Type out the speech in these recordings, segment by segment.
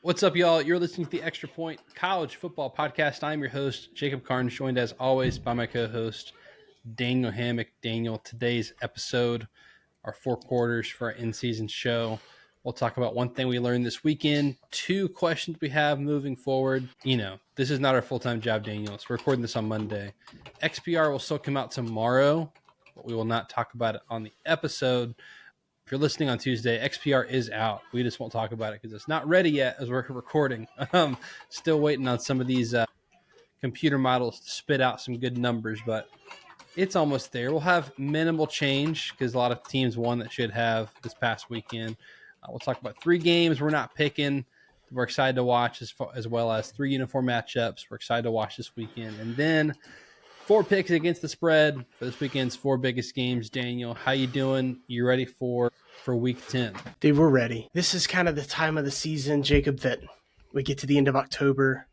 What's up, y'all? You're listening to the Extra Point College Football Podcast. I'm your host, Jacob Karnes, joined as always by my co-host, Daniel Hammock. Daniel, today's episode, our 4 quarters for our in-season show. We'll talk about one thing we learned this weekend, 2 questions we have moving forward. This is not our full-time job, Daniel. So we're recording this on Monday. XPR will still come out tomorrow, but we will not talk about it on the episode. If you're listening on Tuesday, XPR is out. We just won't talk about it because it's not ready yet as we're recording. Still waiting on some of these computer models to spit out some good numbers, but it's almost there. We'll have minimal change because a lot of teams won that should have this past weekend. We'll talk about 3 games we're not picking. We're excited to watch as well as 3 uniform matchups. We're excited to watch this weekend. And then 4 picks against the spread for this weekend's 4 biggest games. Daniel, how you doing? You ready for week 10? Dude, we're ready. This is kind of the time of the season, Jacob, that we get to the end of October.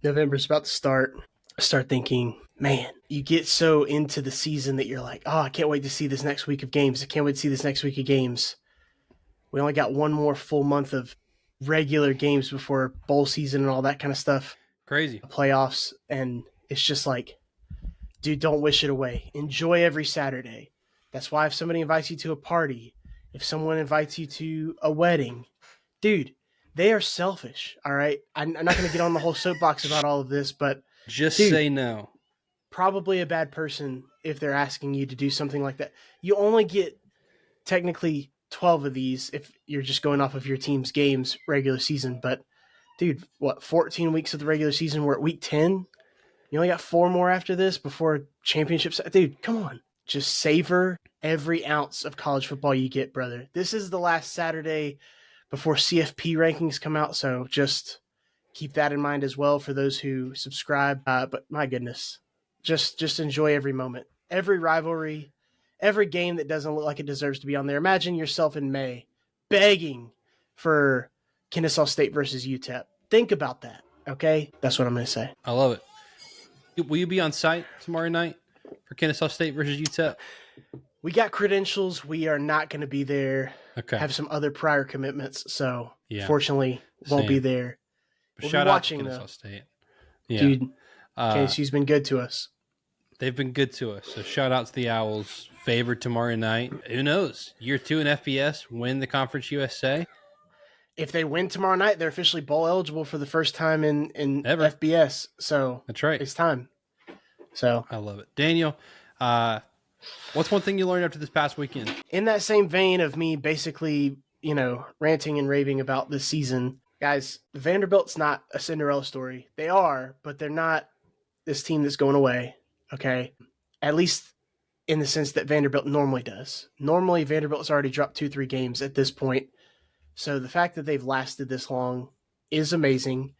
November's about to start. I start thinking, man, you get so into the season that you're like, oh, I can't wait to see this next week of games. I can't wait to see this next week of games. We only got 1 more full month of regular games before bowl season and all that kind of stuff. Crazy. Playoffs. And it's just like, dude, don't wish it away. Enjoy every Saturday. That's why if somebody invites you to a party, if someone invites you to a wedding, dude, they are selfish, all right? I'm not going to get on the whole soapbox about all of this, but just say no. Probably a bad person if they're asking you to do something like that. You only get technically 12 of these if you're just going off of your team's games regular season. But, dude, 14 weeks of the regular season? We're at week 10. You only got 4 more after this before championships. Dude, come on. Just savor every ounce of college football you get, brother. This is the last Saturday before CFP rankings come out, so just keep that in mind as well for those who subscribe. But my goodness, just enjoy every moment, every rivalry, every game that doesn't look like it deserves to be on there. Imagine yourself in May begging for Kennesaw State versus UTEP. Think about that, okay? That's what I'm going to say. I love it. Will you be on site tomorrow night for Kennesaw State versus UTEP? We got credentials. We are not going to be there. Okay. Have some other prior commitments, so fortunately won't be there. We'll shout out to Kennesaw State. Yeah. Dude, KCU's been good to us. They've been good to us. So shout out to the Owls. Favored tomorrow night. Who knows? Year 2 in FBS, win the Conference USA. If they win tomorrow night, they're officially bowl eligible for the first time in Ever. FBS. So that's right. It's time. So I love it. Daniel, what's one thing you learned after this past weekend? In that same vein of me basically, ranting and raving about this season, guys, Vanderbilt's not a Cinderella story. They are, but they're not this team that's going away, okay? At least in the sense that Vanderbilt normally does. Normally, Vanderbilt's already dropped 2-3 games at this point. So the fact that they've lasted this long is amazing,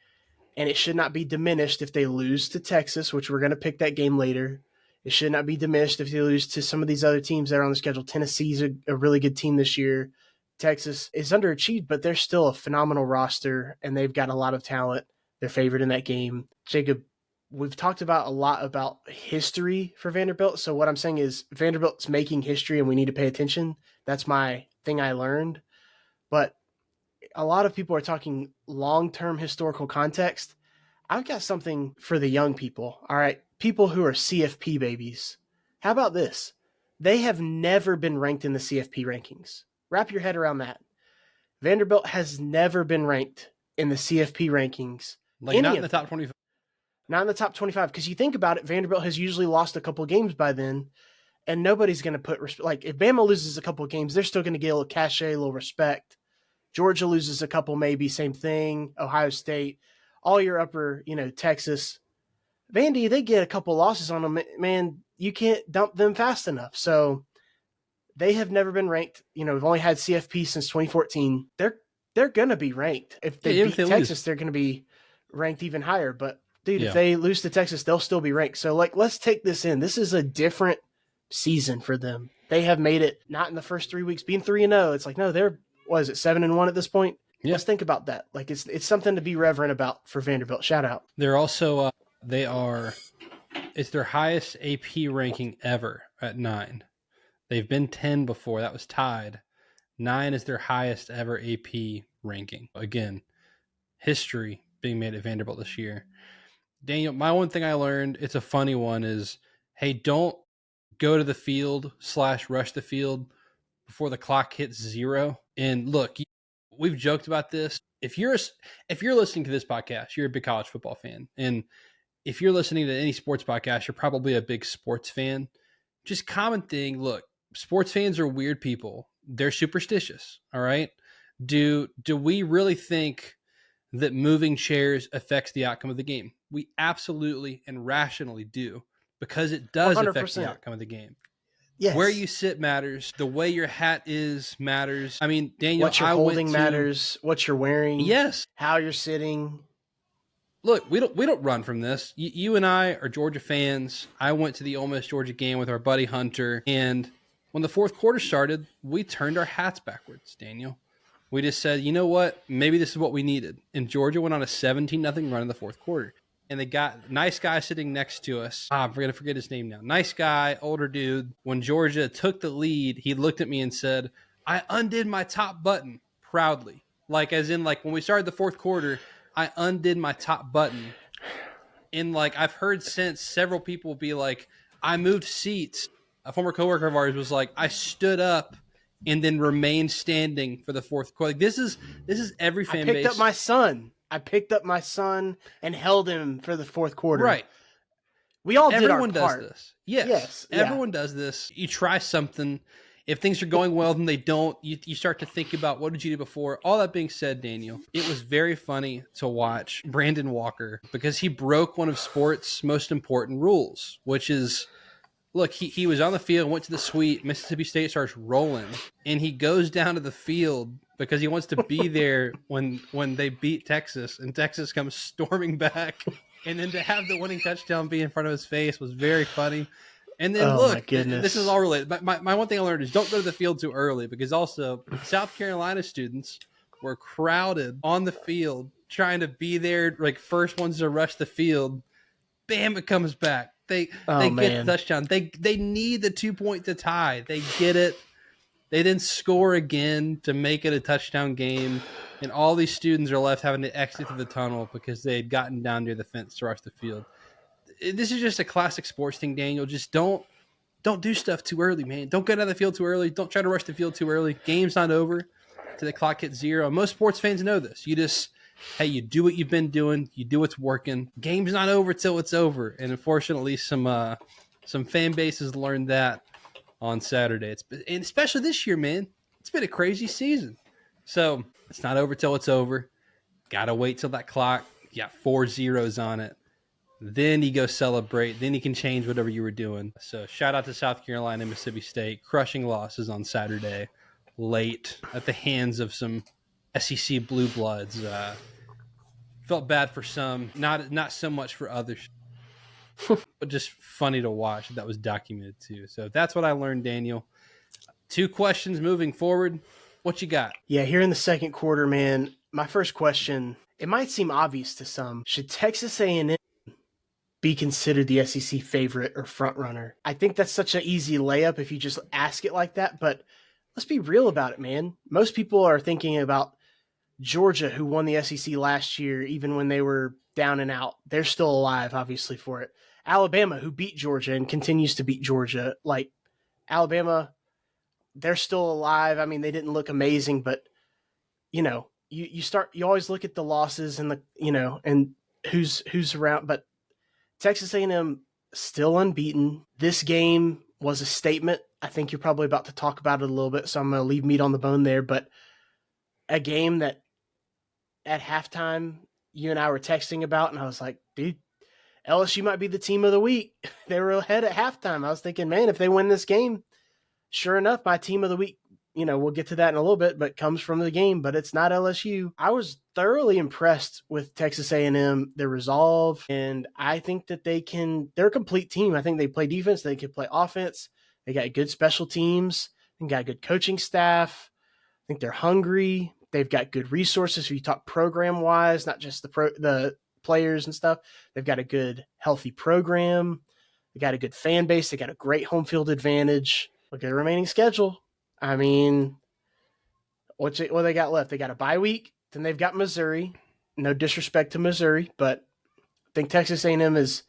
and it should not be diminished if they lose to Texas, which we're going to pick that game later. It should not be diminished if they lose to some of these other teams that are on the schedule. Tennessee's a really good team this year. Texas is underachieved, but they're still a phenomenal roster, and they've got a lot of talent. They're favored in that game. Jacob, we've talked about a lot about history for Vanderbilt, so what I'm saying is Vanderbilt's making history, and we need to pay attention. That's my thing I learned. But a lot of people are talking long-term historical context. I've got something for the young people, all right? People who are CFP babies. How about this? They have never been ranked in the CFP rankings. Wrap your head around that. Vanderbilt has never been ranked in the CFP rankings. Like not in the top 25. Not in the top 25. Because you think about it, Vanderbilt has usually lost a couple games by then, and nobody's going to put – like if Bama loses a couple of games, they're still going to get a little cachet, a little respect. Georgia loses a couple, maybe, same thing. Ohio State, all your upper, Texas. Vandy, they get a couple losses on them. Man, you can't dump them fast enough. So they have never been ranked. We've only had CFP since 2014. They're going to be ranked. If they beat Texas, they're going to be ranked even higher. But, dude, if they lose to Texas, they'll still be ranked. So, let's take this in. This is a different season for them. They have made it not in the first 3 weeks being 3-0. It's like, no, they're 7-1 at this point? Yeah. Let's think about that. It's something to be reverent about for Vanderbilt. Shout out. They're also it's their highest AP ranking ever at 9. They've been 10 before. That was tied. 9 is their highest ever AP ranking. Again, history being made at Vanderbilt this year. Daniel, my one thing I learned, it's a funny one, is hey, don't go to the field / rush the field before the clock hits 0. And look, we've joked about this. If you're listening to this podcast, you're a big college football fan, and if you're listening to any sports podcast, you're probably a big sports fan. Just common thing. Look, sports fans are weird people. They're superstitious. All right. Do we really think that moving chairs affects the outcome of the game? We absolutely and rationally do, because it does 100%. affect the outcome of the game. Yes. Where you sit matters. The way your hat is matters. I mean, Daniel, what you're holding matters. What you're wearing. Yes. How you're sitting. Look, we don't run from this. You and I are Georgia fans. I went to the Ole Miss Georgia game with our buddy Hunter, and when the fourth quarter started, we turned our hats backwards, Daniel. We just said, you know what? Maybe this is what we needed. And Georgia went on a 17-0 run in the fourth quarter. And they got nice guy sitting next to us. I'm going to forget his name now. Nice guy, older dude. When Georgia took the lead, he looked at me and said, I undid my top button proudly. Like, as in, like, when we started the fourth quarter, I undid my top button. And, like, I've heard since several people be like, I moved seats. A former coworker of ours was like, I stood up and then remained standing for the fourth quarter. Like, this is every fan base. I picked up my son and held him for the fourth quarter. Right. We all did Everyone our part. does this. Yes. Everyone does this. You try something. If things are going well, then they don't. You start to think about, what did you do before? All that being said, Daniel, it was very funny to watch Brandon Walker, because he broke one of sports' most important rules, which is, look, he was on the field, went to the suite, Mississippi State starts rolling, and he goes down to the field because he wants to be there when they beat Texas, and Texas comes storming back. And then to have the winning touchdown be in front of his face was very funny. And then look, this is all related. But my one thing I learned is don't go to the field too early, because also South Carolina students were crowded on the field trying to be there, like first ones to rush the field. Bam, it comes back. They get the touchdown. They need the 2-point to tie. They get it. They then score again to make it a touchdown game. And all these students are left having to exit through the tunnel because they had gotten down near the fence to rush the field. This is just a classic sports thing, Daniel. Just don't do stuff too early, man. Don't get out of the field too early. Don't try to rush the field too early. Game's not over till the clock hits 0. Most sports fans know this. You just, hey, you do what you've been doing. You do what's working. Game's not over till it's over. And unfortunately, some fan bases learned that on Saturday. And especially this year, man. It's been a crazy season. So it's not over till it's over. Got to wait till that clock. You got 4 zeros on it. Then you go celebrate. Then you can change whatever you were doing. So shout out to South Carolina and Mississippi State. Crushing losses on Saturday late at the hands of some SEC blue bloods. Felt bad for some, not so much for others. But just funny to watch. That was documented too. So that's what I learned, Daniel. 2 questions moving forward. What you got? Yeah, here in the second quarter, man, my first question, it might seem obvious to some. Should Texas A&M be considered the SEC favorite or front runner? I think that's such an easy layup if you just ask it like that, but let's be real about it, man. Most people are thinking about Georgia, who won the SEC last year, even when they were down and out. They're still alive, obviously, for it. Alabama, who beat Georgia and continues to beat Georgia. Like, Alabama, they're still alive. I mean, they didn't look amazing, but, you know, you always look at the losses and and who's around. But Texas A&M still unbeaten. This game was a statement. I think you're probably about to talk about it a little bit, so I'm going to leave meat on the bone there. But a game that at halftime you and I were texting about, and I was like, dude, LSU might be the team of the week. They were ahead at halftime. I was thinking, man, if they win this game, sure enough, my team of the week, we'll get to that in a little bit, but comes from the game, but it's not LSU. I was thoroughly impressed with Texas A&M, their resolve, and I think that they're a complete team. I think they play defense, they can play offense, they got good special teams, they got a good coaching staff. I think they're hungry. They've got good resources. If you talk program-wise, not just the players and stuff, they've got a good, healthy program. They got a good fan base. They got a great home field advantage. Look at the remaining schedule. I mean, what they got left? They got a bye week. Then they've got Missouri. No disrespect to Missouri, but I think Texas A&M is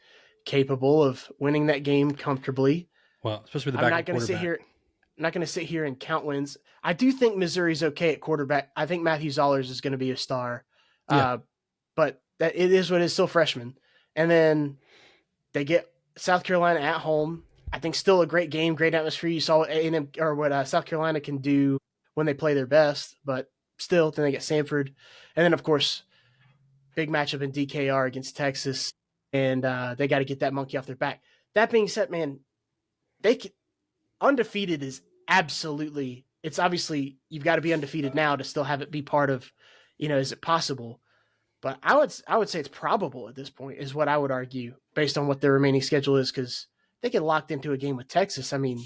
capable of winning that game comfortably. Well, especially the I'm backup not going to quarterback. sit here and count wins. I do think Missouri's okay at quarterback. I think Matthew Zollers is going to be a star. Yeah. But that it is what it is, still freshman. And then they get South Carolina at home. I think still a great game, great atmosphere. You saw what A&M or what South Carolina can do when they play their best, but still, then they get Samford. And then, of course, big matchup in DKR against Texas, and they got to get that monkey off their back. That being said, man, they can, undefeated is absolutely. It's obviously you've got to be undefeated now to still have it be part of. Is it possible? But I would say it's probable at this point, is what I would argue based on what their remaining schedule is, because they get locked into a game with Texas. I mean,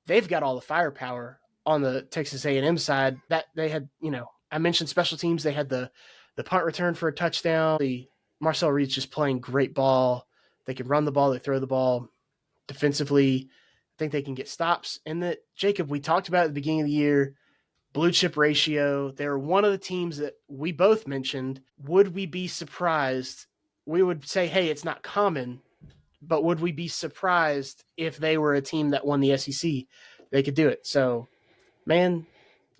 they've got all the firepower on the Texas A&M side. That they had, I mentioned special teams. They had the punt return for a touchdown. The Marcel Reed's just playing great ball. They can run the ball. They throw the ball. Defensively, I think they can get stops. And that, Jacob, we talked about at the beginning of the year, blue chip ratio. They're one of the teams that we both mentioned. Would we be surprised? We would say, hey, it's not common, but would we be surprised if they were a team that won the SEC? They could do it. So, man,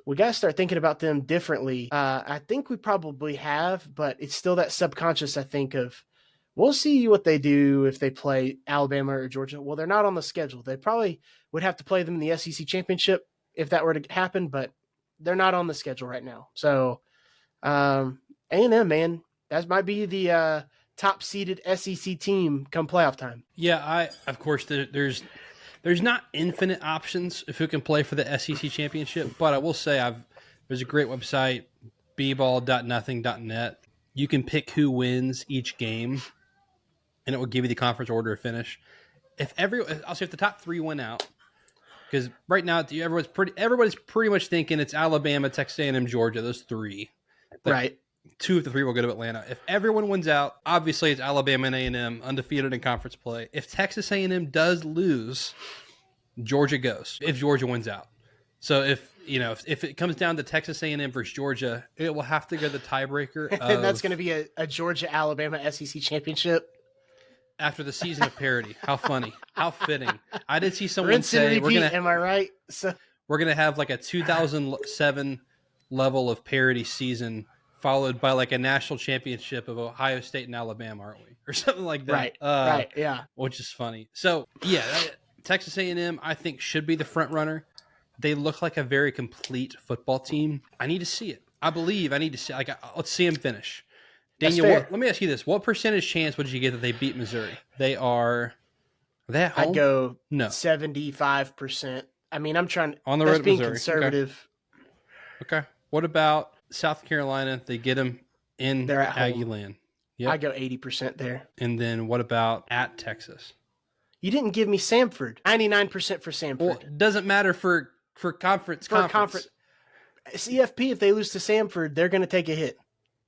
we got to start thinking about them differently. I think we probably have, but it's still that subconscious, I think, of we'll see what they do if they play Alabama or Georgia. Well, they're not on the schedule. They probably would have to play them in the SEC championship if that were to happen, but they're not on the schedule right now. So, A&M, man, that might be the top-seeded SEC team come playoff time. Yeah, of course, there's not infinite options of who can play for the SEC championship, but I will say there's a great website, bball.nothing.net. You can pick who wins each game, and it will give you the conference order of finish. I'll say if the top three went out, because right now everybody's pretty much thinking it's Alabama, Texas A&M, Georgia, those three. Right. Two of the three will go to Atlanta. If everyone wins out, obviously it's Alabama and A&M undefeated in conference play. If Texas A&M does lose, Georgia goes. If Georgia wins out, so if it comes down to Texas A&M versus Georgia, it will have to go the tiebreaker. And that's going to be a Georgia Alabama SEC championship after the season of parity. How funny! How fitting! I did see someone Rinse and say repeat, am I right? So we're gonna have like a 2007 level of parity season, followed by like a national championship of Ohio State and Alabama, aren't we? Or something like that. Right, right, yeah. Which is funny. So, yeah, Texas A&M, I think, should be the front runner. They look like a very complete football team. I need to see it. I need to see it. Let's see them finish. Daniel, let me ask you this. What percentage chance would you get that they beat Missouri? Are they at home? I'd go no 75%. I mean, I'm trying on the road being Missouri. Conservative. Okay. What about South Carolina? They get them in They're at Aggie home. land. Yep. I go 80% there. And then what about at Texas? You didn't give me Samford. 99% for Samford. Well, it doesn't matter for conference. Conference. CFP, if they lose to Samford, they're going to take a hit.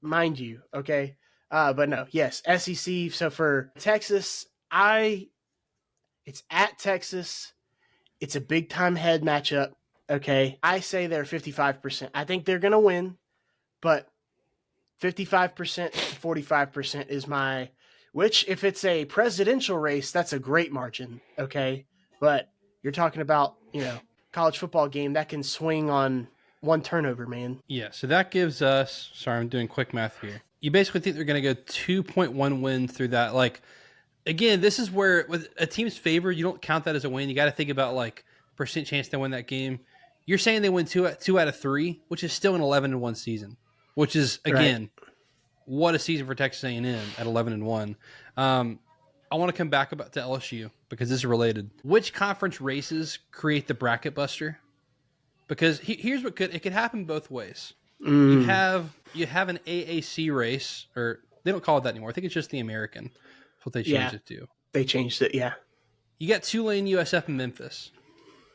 Mind you, okay? But no, yes, SEC. So for Texas, it's at Texas. It's a big-time head matchup, okay? I say they're 55%. I think they're going to win, but 55% to 45% is which if it's a presidential race, that's a great margin, okay? But you're talking about, college football game that can swing on one turnover, man. Yeah, so that gives us, sorry, I'm doing quick math here. You basically think they're going to go 2.1 wins through that. Like, again, this is where with a team's favor, you don't count that as a win. You got to think about like percent chance they win that game. You're saying they win two out of three, which is still an 11-1 season, which is again, what a season for Texas A&M at 11-1. I want to come back to LSU because this is related. Which conference races create the bracket buster? Because here's what it could happen both ways. You have an AAC race, or they don't call it that anymore. I think it's just the American. That's what they changed it to. They changed it, yeah. You got Tulane, USF, and Memphis.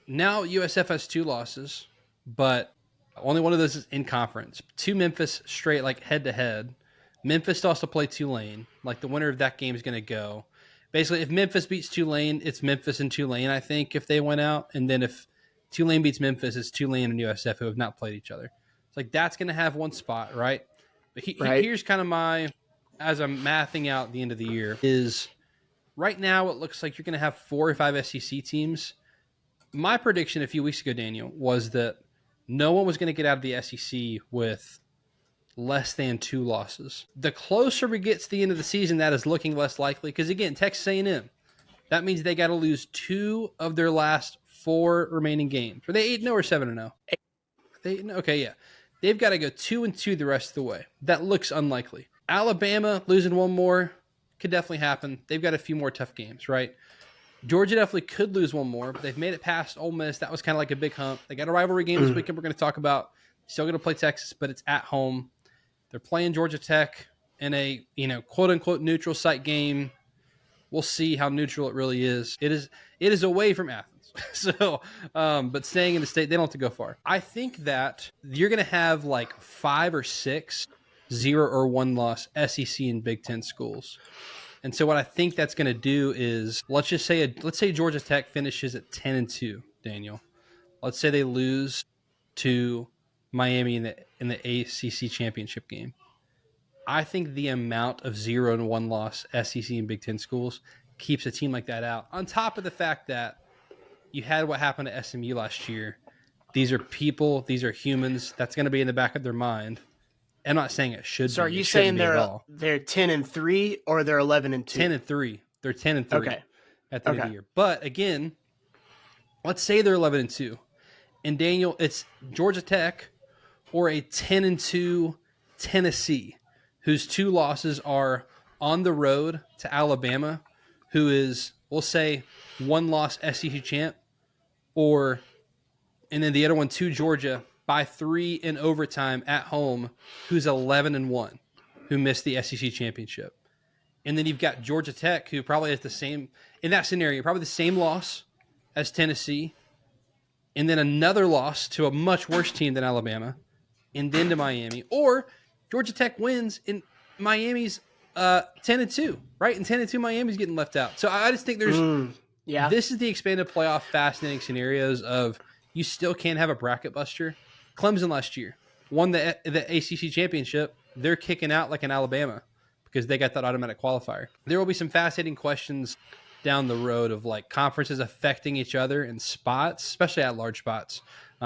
Now USF has 2 losses, but only one of those is in conference. 2 Memphis straight, like head-to-head. Memphis still has to play Tulane. Like the winner of that game is going to go. Basically, if Memphis beats Tulane, it's Memphis and Tulane, I think, if they went out. And then if Tulane beats Memphis, it's Tulane and USF who have not played each other. It's like that's going to have one spot, right? But Right. here's kind of my, as I'm mathing out the end of the year, is right now it looks like you're going to have 4 or 5 SEC teams. My prediction a few weeks ago, Daniel, was that no one was going to get out of the SEC with less than 2 losses. The closer we get to the end of the season, that is looking less likely. Because again, Texas A&M, that means they got to lose 2 of their last 4 remaining games. Are they 8-0 or 7-0? Okay, yeah. They've got to go 2-2 the rest of the way. That looks unlikely. Alabama losing 1 more could definitely happen. They've got a few more tough games, right? Georgia definitely could lose 1 more, but they've made it past Ole Miss. That was kind of like a big hump. They got a rivalry game this weekend we're going to talk about. Still going to play Texas, but it's at home. They're playing Georgia Tech in a, quote-unquote neutral site game. We'll see how neutral it really is. It is away from Athens. So, but staying in the state, they don't have to go far. I think that you're going to have like 5 or 6 0 or 1 loss SEC and Big Ten schools. And so what I think that's going to do is, let's say Georgia Tech finishes at 10-2, Daniel. Let's say they lose to Miami in the ACC championship game. I think the amount of 0 and 1 loss SEC and Big Ten schools keeps a team like that out. On top of the fact that you had what happened to SMU last year. These are people. These are humans. That's going to be in the back of their mind. I'm not saying it should be. So are you it saying they're 10-3 or they're 11-2? 10-3. They're 10-3 okay. at the end of the year. But again, let's say they're 11-2. And Daniel, it's Georgia Tech or a 10-2 Tennessee, whose 2 losses are on the road to Alabama, who is, we'll say, 1 loss SEC champ, and then the other one to Georgia by 3 in overtime at home, who's 11-1, who missed the SEC championship. And then you've got Georgia Tech, who probably has the same, in that scenario, probably the same loss as Tennessee, and then another loss to a much worse team than Alabama, and then to Miami. Or Georgia Tech wins and Miami's 10-2, right? And 10-2 Miami's getting left out. So I just think there's this is the expanded playoff fascinating scenarios of you still can't have a bracket buster. Clemson last year won the ACC championship. They're kicking out like an Alabama because they got that automatic qualifier. There will be some fascinating questions down the road of like conferences affecting each other in spots, especially at large spots,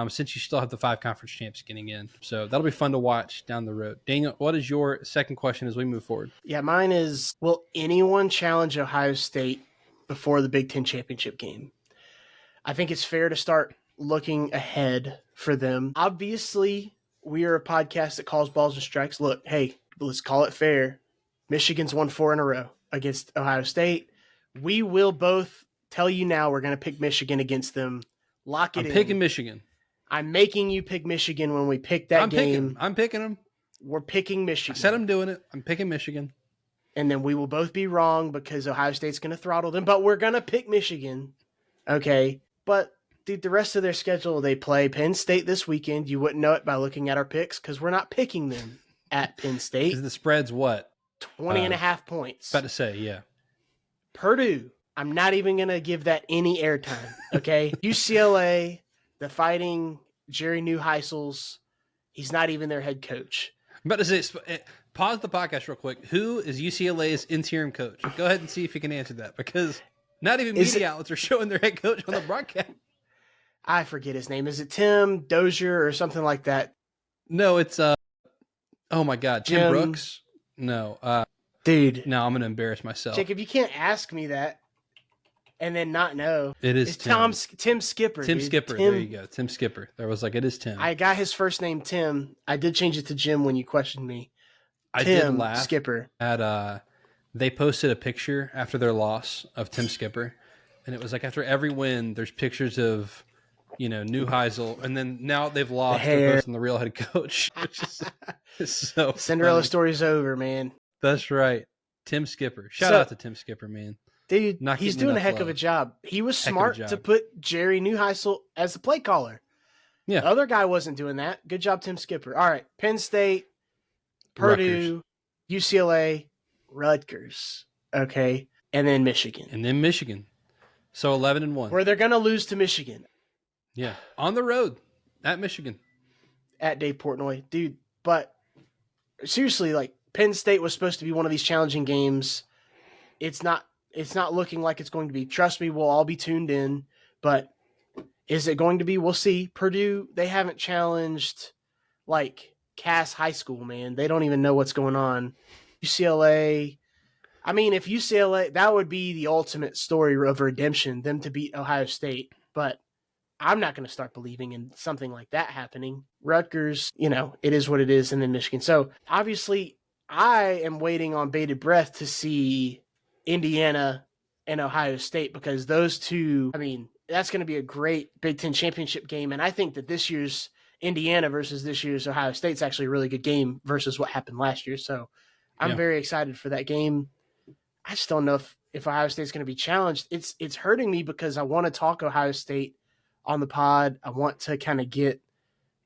since you still have the 5 conference champs getting in. So that'll be fun to watch down the road. Daniel, what is your second question as we move forward? Yeah, mine is, will anyone challenge Ohio State before the Big Ten championship game? I think it's fair to start looking ahead for them. Obviously, we are a podcast that calls balls and strikes. Look, hey, let's call it fair. Michigan's won 4 in a row against Ohio State. We will both tell you now we're going to pick Michigan against them. Lock it in. I'm picking Michigan. I'm making you pick Michigan when we pick that game. I'm picking them. We're picking Michigan. I said I'm doing it. I'm picking Michigan. And then we will both be wrong because Ohio State's going to throttle them. But we're going to pick Michigan. Okay. But, dude, the rest of their schedule, they play Penn State this weekend. You wouldn't know it by looking at our picks because we're not picking them at Penn State. Because the spread's what? 20.5 points. About to say, yeah. Purdue, I'm not even going to give that any airtime, okay? UCLA, the Fighting Jerry Neuheisels, he's not even their head coach. I'm about to say, pause the podcast real quick. Who is UCLA's interim coach? Go ahead and see if you can answer that, because not even media outlets are showing their head coach on the broadcast. I forget his name. Is it Tim Dozier or something like that? No, it's, oh my God, Tim Brooks? No. Dude. No, I'm going to embarrass myself. Jacob, you can't ask me that and then not know. It is Tim Skipper. Tim Skipper. There you go. Tim Skipper. There was like, it is Tim. I got his first name, Tim. I did change it to Jim when you questioned me. I did laugh Skipper. At, they posted a picture after their loss of Tim Skipper. And it was like, after every win, there's pictures of, Neuheisel. And then now they've lost. They're posting the real head coach. Which is so Cinderella story's over, man. That's right. Tim Skipper. Shout out to Tim Skipper, man. Dude, he's doing a heck of a job. He was smart to put Jerry Neuheisel as the play caller. Yeah. The other guy wasn't doing that. Good job, Tim Skipper. All right. Penn State, Purdue, UCLA, Rutgers. Okay. And then Michigan. So 11-1. Where they're going to lose to Michigan. Yeah. On the road at Michigan. At Dave Portnoy. Dude, but seriously, like Penn State was supposed to be one of these challenging games. It's not looking like it's going to be. Trust me, we'll all be tuned in, but is it going to be? We'll see. Purdue, they haven't challenged like Cass High School, man. They don't even know what's going on. UCLA, I mean, if UCLA, that would be the ultimate story of redemption, them to beat Ohio State. But I'm not going to start believing in something like that happening. Rutgers, it is what it is, and then Michigan. So obviously, I am waiting on bated breath to see Indiana and Ohio State, because those two, I mean, that's going to be a great Big Ten championship game. And I think that this year's Indiana versus this year's Ohio State's actually a really good game versus what happened last year. So I'm very excited for that game. I just don't know if Ohio State's going to be challenged. It's hurting me because I want to talk Ohio State on the pod. I want to kind of get,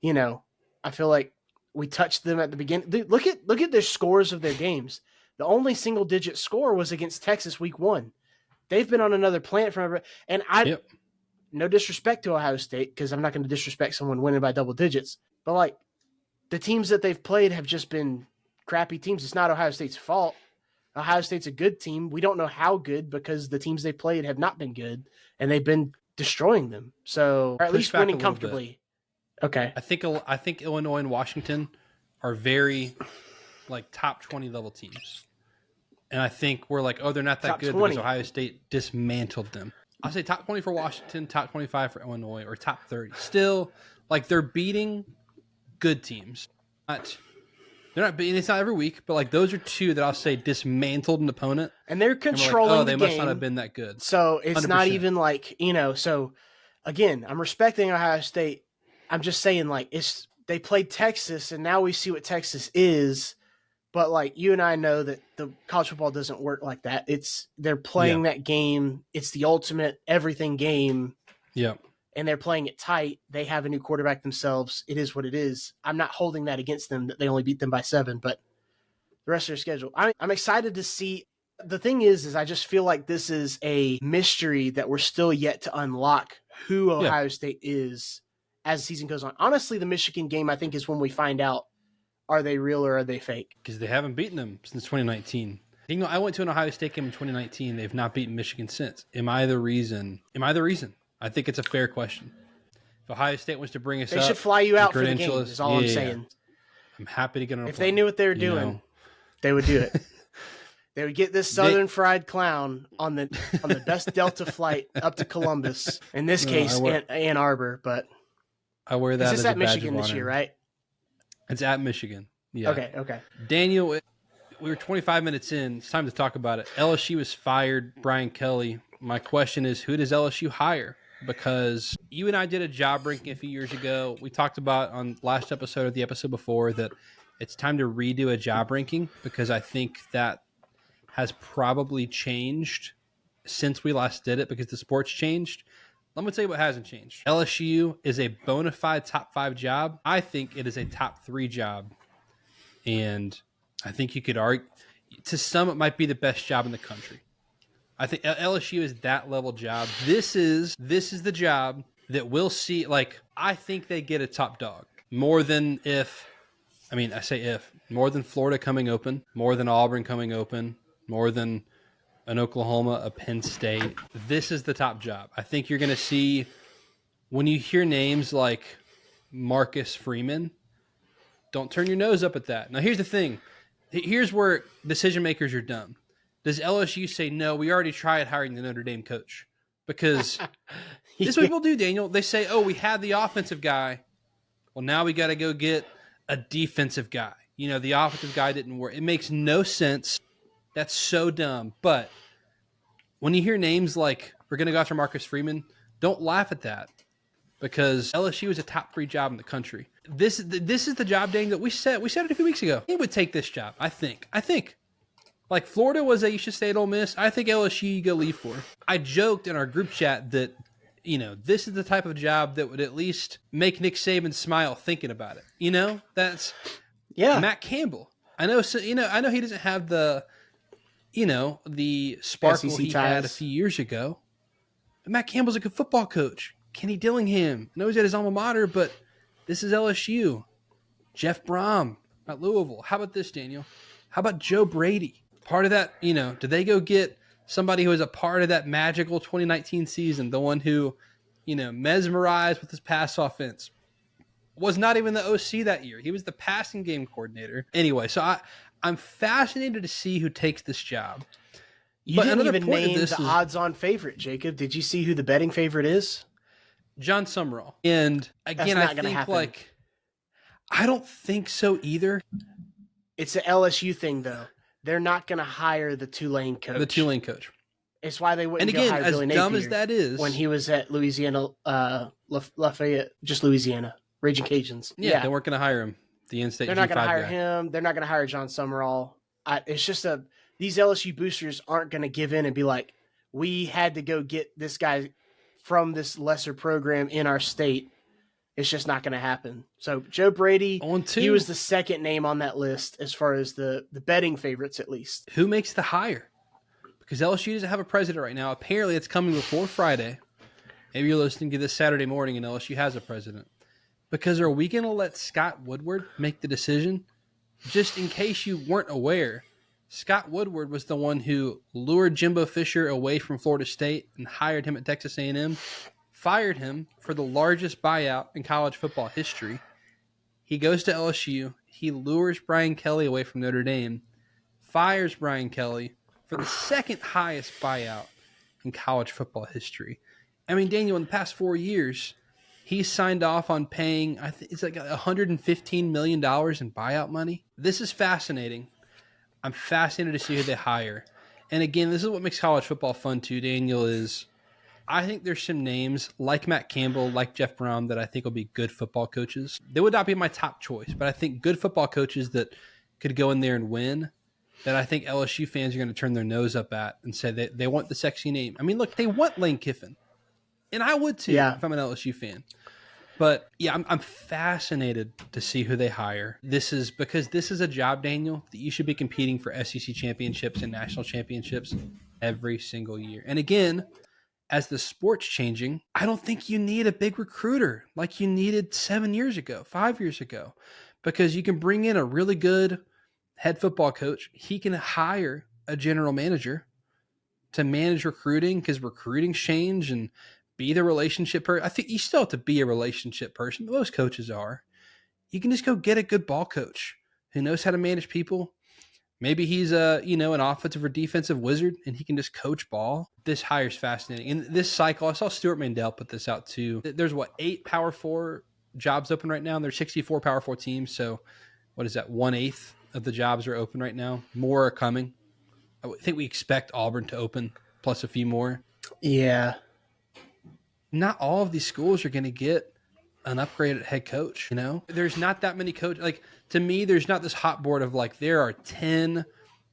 I feel like we touched them at the beginning. Look at their scores of their games. The only single digit score was against Texas week 1. They've been on another planet forever. And no disrespect to Ohio State, because I'm not going to disrespect someone winning by double digits, but like the teams that they've played have just been crappy teams. It's not Ohio State's fault. Ohio State's a good team. We don't know how good, because the teams they played have not been good, and they've been destroying them. So, or at least winning comfortably. Okay. I think Illinois and Washington are very like top 20 level teams. And I think we're like, oh, they're not that top good 20. Because Ohio State dismantled them. I'll say top 20 for Washington, top 25 for Illinois, or top 30. Still, like, they're beating good teams. They're not beating, it's not every week, but like those are two that I'll say dismantled an opponent. And they're controlling the game. They must not have been that good. So it's 100%. Not even like, so again, I'm respecting Ohio State. I'm just saying, like, they played Texas, and now we see what Texas is. But like, you and I know that the college football doesn't work like that. They're playing that game. It's the ultimate everything game. Yeah. And they're playing it tight. They have a new quarterback themselves. It is what it is. I'm not holding that against them that they only beat them by 7, but the rest of their schedule. I'm excited to see. The thing is I just feel like this is a mystery that we're still yet to unlock who Ohio State is as the season goes on. Honestly, the Michigan game, I think, is when we find out, are they real or are they fake? Because they haven't beaten them since 2019. I went to an Ohio State game in 2019. They've not beaten Michigan since. Am I the reason? I think it's a fair question. If Ohio State wants to bring us up, they should fly you out for the game, is all I'm saying. I'm happy to get on a If they knew what they were doing, they would do it. They would get this Southern fried clown on the best Delta flight up to Columbus. In this case, Ann Arbor. But I wear that. It's at Michigan this year, right? It's at Michigan. Yeah. Okay. Daniel, we were 25 minutes in. It's time to talk about it. LSU has fired Brian Kelly. My question is, who does LSU hire? Because you and I did a job ranking a few years ago. We talked about on last episode or the episode before that it's time to redo a job ranking, because I think that has probably changed since we last did it, because the sport's changed. Let me tell you what hasn't changed. LSU is a bona fide top 5 job. I think it is a top 3 job. And I think you could argue, to some, it might be the best job in the country. I think LSU is that level job. This is the job that we'll see. Like, I think they get a top dog more than more than Florida coming open, more than Auburn coming open, more than an Oklahoma, a Penn State. This is the top job. I think you're going to see, when you hear names like Marcus Freeman, don't turn your nose up at that. Now, here's the thing. Here's where decision makers are dumb. Does LSU say, no, we already tried hiring the Notre Dame coach? Because this is what people do, Daniel. They say, oh, we had the offensive guy. Well, now we got to go get a defensive guy. The offensive guy didn't work. It makes no sense. That's so dumb. But when you hear names like, we're going to go after Marcus Freeman, don't laugh at that, because LSU is a top 3 job in the country. This is the job, Daniel, that we said it a few weeks ago. He would take this job, I think. Like, Florida was you should stay at Ole Miss. I think LSU you go leave for. I joked in our group chat that, this is the type of job that would at least make Nick Saban smile thinking about it. That's Matt Campbell. I know he doesn't have the sparkle SEC he had a few years ago. But Matt Campbell's a good football coach. Kenny Dillingham. I know he's at his alma mater, but this is LSU. Jeff Brom. at Louisville. How about this, Daniel? How about Joe Brady? Part of that, did they go get somebody who was a part of that magical 2019 season, the one who, mesmerized with his pass offense? Was not even the OC that year. He was the passing game coordinator. Anyway, so I'm fascinated to see who takes this job. You didn't even name the odds-on favorite, Jacob. Did you see who the betting favorite is? John Summerall. And again, I think I don't think so either. It's an LSU thing, though. They're not going to hire the Tulane coach. It's why they wouldn't go hire Billy Napier. And again, as dumb as that is, when he was at Louisiana, Lafayette, just Louisiana, Raging Cajuns. Yeah, they weren't going to hire him. The in-state They're not going to hire him. They're not going to hire John Summerall. It's just these LSU boosters aren't going to give in and be like, we had to go get this guy from this lesser program in our state. It's just not going to happen. So Joe Brady, he was the second name on that list as far as the betting favorites, at least. Who makes the hire? Because LSU doesn't have a president right now. Apparently, it's coming before Friday. Maybe you're listening to this Saturday morning and LSU has a president. Because are we going to let Scott Woodward make the decision? Just in case you weren't aware, Scott Woodward was the one who lured Jimbo Fisher away from Florida State and hired him at Texas A&M, fired him for the largest buyout in college football history. He goes to LSU. He lures Brian Kelly away from Notre Dame, fires Brian Kelly for the second highest buyout in college football history. I mean, Daniel, in the past 4 years, he signed off on paying, I think it's like $115 million in buyout money. This is fascinating. I'm fascinated to see who they hire. And again, this is what makes college football fun too, Daniel, is I think there's some names like Matt Campbell, like Jeff Brown, that I think will be good football coaches. They would not be my top choice, but I think good football coaches that could go in there and win, that I think LSU fans are going to turn their nose up at and say that they want the sexy name. I mean, look, they want Lane Kiffin. And I would too if I'm an LSU fan. But yeah, I'm fascinated to see who they hire. This is a job, Daniel, that you should be competing for SEC championships and national championships every single year. And again, as the sport's changing, I don't think you need a big recruiter like you needed 7 years ago, 5 years ago, because you can bring in a really good head football coach. He can hire a general manager to manage recruiting because recruiting's change and be the relationship person. I think you still have to be a relationship person. Most coaches are. You can just go get a good ball coach who knows how to manage people. Maybe he's an offensive or defensive wizard and he can just coach ball. This hire's fascinating. In this cycle, I saw Stuart Mandel put this out too. There's 8 Power 4 jobs open right now, and there's 64 Power 4 teams. So what is that? 1/8 of the jobs are open right now. More are coming. I think we expect Auburn to open, plus a few more. Yeah. Not all of these schools are going to get an upgraded head coach. There's not that many coaches. Like, to me, there's not this hot board of like, there are 10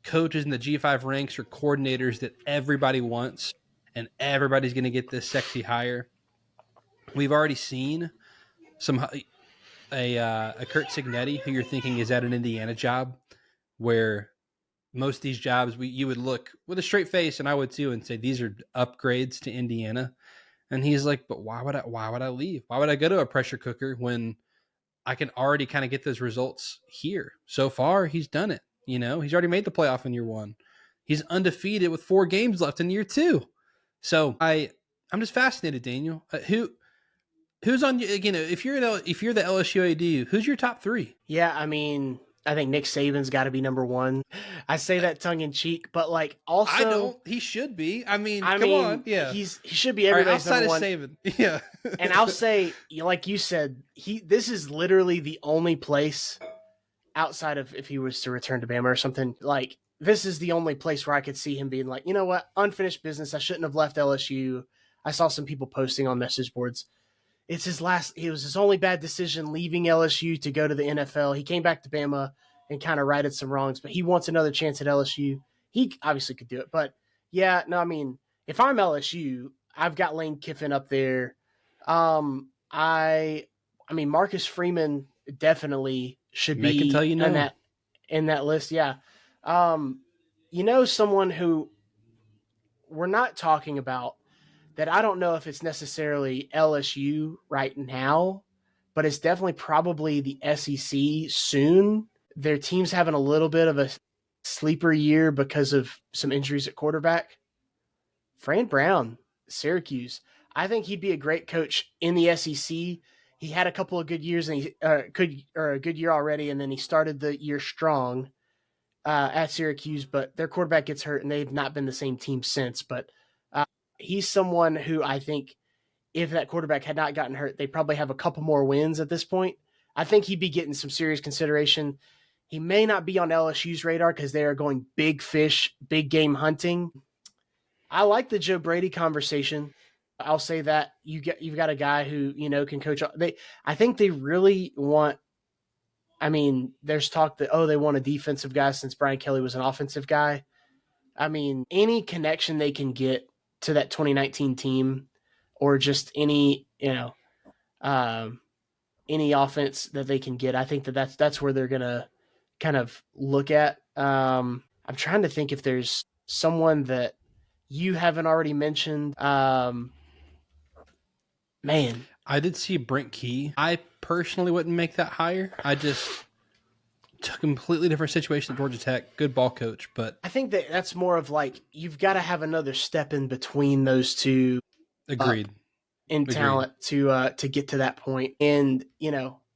coaches in the G5 ranks or coordinators that everybody wants and everybody's going to get this sexy hire. We've already seen a Kurt Cignetti, who you're thinking is at an Indiana job, where most of these jobs you would look with a straight face, and I would too, and say these are upgrades to Indiana. And he's like, but why would I leave? Why would I go to a pressure cooker when I can already kind of get those results here? So far, he's done it. He's already made the playoff in year 1. He's undefeated with 4 games left in year 2. So I'm just fascinated, Daniel. Who's on? If you're the LSU AD, who's your top 3? Yeah, I mean, I think Nick Saban's got to be number 1. I say that tongue in cheek, but like also, I don't. He should be. I mean, come on. Yeah, he should be everybody's outside number of 1. Saban. Yeah, and I'll say, like you said, this is literally the only place outside of if he was to return to Bama or something. Like, this is the only place where I could see him being like, you know what, unfinished business. I shouldn't have left LSU. I saw some people posting on message boards. It was his only bad decision leaving LSU to go to the NFL. He came back to Bama and kind of righted some wrongs, but he wants another chance at LSU. He obviously could do it. But yeah, no, I mean, if I'm LSU, I've got Lane Kiffin up there. I mean, Marcus Freeman definitely should be in that list. Yeah. Someone who we're not talking about, that I don't know if it's necessarily LSU right now, but it's definitely probably the SEC soon, their team's having a little bit of a sleeper year because of some injuries at quarterback. Fran Brown, Syracuse. I think he'd be a great coach in the SEC. He had a couple of good years and a good year already, and then he started the year strong at Syracuse. But their quarterback gets hurt, and they've not been the same team since. But he's someone who I think, if that quarterback had not gotten hurt, they probably have a couple more wins at this point. I think he'd be getting some serious consideration. He may not be on LSU's radar because they are going big fish, big game hunting. I like the Joe Brady conversation. I'll say that you've got a guy who can coach. I think they really want. I mean, there's talk that they want a defensive guy since Brian Kelly was an offensive guy. I mean, any connection they can get to that 2019 team, or just any any offense that they can get, I think that's where they're gonna kind of look at. I'm trying to think if there's someone that you haven't already mentioned. Man, I did see Brent Key. I personally wouldn't make that hire. I just took a completely different situation at Georgia Tech. Good ball coach, but I think that's more of like you've got to have another step in between those two. Agreed. In talent to get to that point. And,